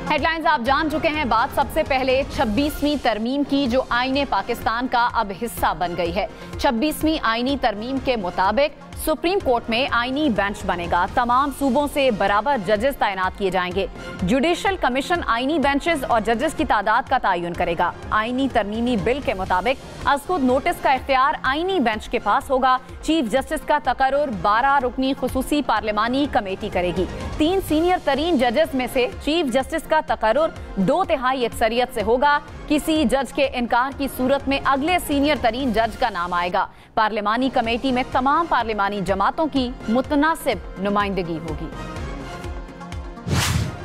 Head lines आप जान चुके हैं। बात सबसे पहले 26वीं तरमीम की, जो आईने पाकिस्तान का अब हिस्सा बन गई है। 26वीं आईनी तरमीम के मुताबिक सुप्रीम कोर्ट में आईनी बेंच बनेगा। तमाम सूबों से बराबर जजेस तैनात किए जाएंगे। जुडिशल कमीशन आईनी बेंचेस और जजेस की तादाद का तयन करेगा। आईनी तरमीमी बिल के मुताबिक अज़खुद नोटिस का इख्तियार आईनी बेंच के पास होगा। चीफ जस्टिस का तकर्रुर 12 रुकनी खुसूसी पार्लिमानी कमेटी करेगी। 3 सीनियर तरीन जजेस में से चीफ जस्टिस का तकर्रुर 2/3 अक्सरियत से होगा। किसी जज के इनकार की सूरत में अगले सीनियर तरीन जज का नाम आएगा। पार्लिमानी कमेटी में तमाम पार्लिमानी जमातों की मुतनासिब नुमाइंदगी होगी।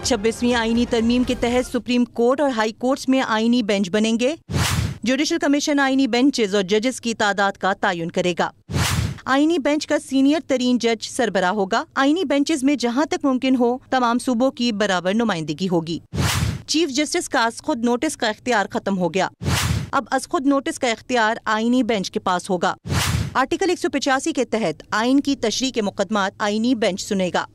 26वीं आईनी तरमीम के तहत सुप्रीम कोर्ट और हाई कोर्ट्स में आईनी बेंच बनेंगे। जुडिशल कमीशन आईनी बेंचेस और जजेस की तादाद का तयन करेगा। आईनी बेंच का सीनियर तरीन जज सरबराह होगा। आईनी बेंचेस में जहां तक मुमकिन हो तमाम सूबों की बराबर नुमाइंदगी होगी। चीफ जस्टिस का अज़खुद नोटिस का इख्तियार खत्म हो गया। अब अज़खुद नोटिस का इख्तियार आईनी बेंच के पास होगा। आर्टिकल 185 के तहत आइन की तशरीह के मुकदमात आईनी बेंच सुनेगा।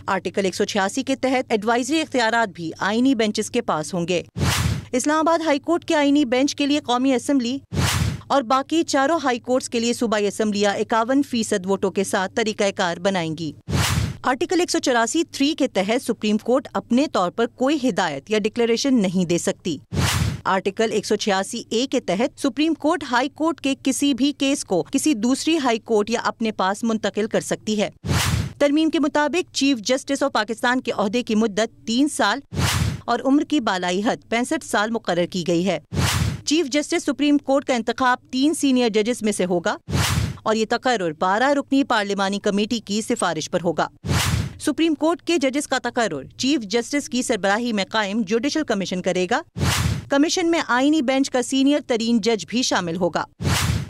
आर्टिकल 186 के तहत एडवाइजरी इख्तियारात भी आईनी बेंचेस के पास होंगे। इस्लामाबाद हाई कोर्ट के आईनी बेंच के लिए कौमी असम्बली और बाकी चारों हाई कोर्ट्स के लिए सूबाई असम्बलियाँ 51% वोटों के साथ तरीक़ाकार बनाएंगी। आर्टिकल 184(3) के तहत सुप्रीम कोर्ट अपने तौर पर कोई हिदायत या डिक्लेरेशन नहीं दे सकती। आर्टिकल 186(a) के तहत सुप्रीम कोर्ट हाई कोर्ट के किसी भी केस को किसी दूसरी हाई कोर्ट या अपने पास मुंतकिल कर सकती है। तरमीम के मुताबिक चीफ जस्टिस ऑफ पाकिस्तान के ओहदे की मुद्दत 3 साल और उम्र की बालाई हद 65 साल मुकर्रर की गई है। चीफ जस्टिस सुप्रीम कोर्ट का इंतखाब 3 सीनियर जजेस में से होगा और ये तकर्रुर 12 रुकनी पार्लिमानी कमेटी की सिफारिश पर होगा। सुप्रीम कोर्ट के जजेस का तकर्रुर चीफ जस्टिस की सरबराही में कायम जुडिशल कमीशन करेगा। कमीशन में आईनी बेंच का सीनियर तरीन जज भी शामिल होगा।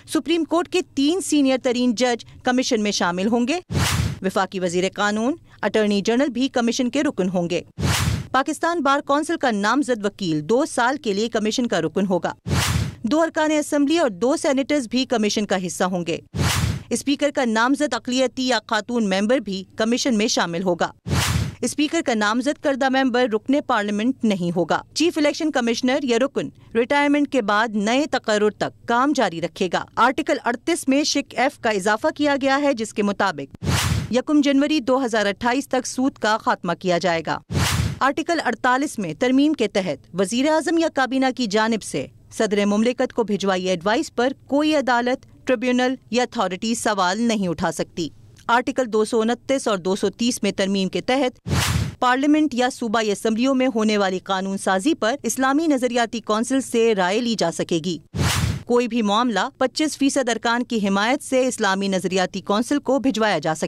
सुप्रीम कोर्ट के 3 सीनियर तरीन जज कमीशन में शामिल होंगे। वफाकी वजीर कानून, अटॉर्नी जनरल भी कमीशन के रुकन होंगे। पाकिस्तान बार कौंसिल का नामजद वकील 2 साल के लिए कमीशन का रुकन होगा। 2 अरकान असम्बली और 2 सेनेटर्स भी कमीशन का हिस्सा होंगे। स्पीकर का नामजद अक़लियती या खातून मेंबर भी कमीशन में शामिल होगा। स्पीकर का नामजद करदा मेंबर रुकने पार्लियामेंट नहीं होगा। चीफ इलेक्शन कमिश्नर या रुकन रिटायरमेंट के बाद नए तकर्रुर तक काम जारी रखेगा। आर्टिकल 38 में शिक F का इजाफा किया गया है, जिसके मुताबिक 1 जनवरी 2028 तक सूद का खात्मा किया जाएगा। आर्टिकल 48 में तरमीम के तहत वजीर आजम या काबीना की जानिब से सदर मुमलिकत को भिजवाई एडवाइस पर कोई अदालत, ट्रिब्यूनल या अथॉरिटी सवाल नहीं उठा सकती। आर्टिकल 229 और 230 में तरमीम के तहत पार्लियामेंट या सूबाई असम्बलियों में होने वाली कानून साजी पर इस्लामी नजरियाती कौंसिल से राय ली जा सकेगी। कोई भी मामला 25% अरकान की हिमायत से इस्लामी नजरियाती कौंसिल को भिजवाया जा सके।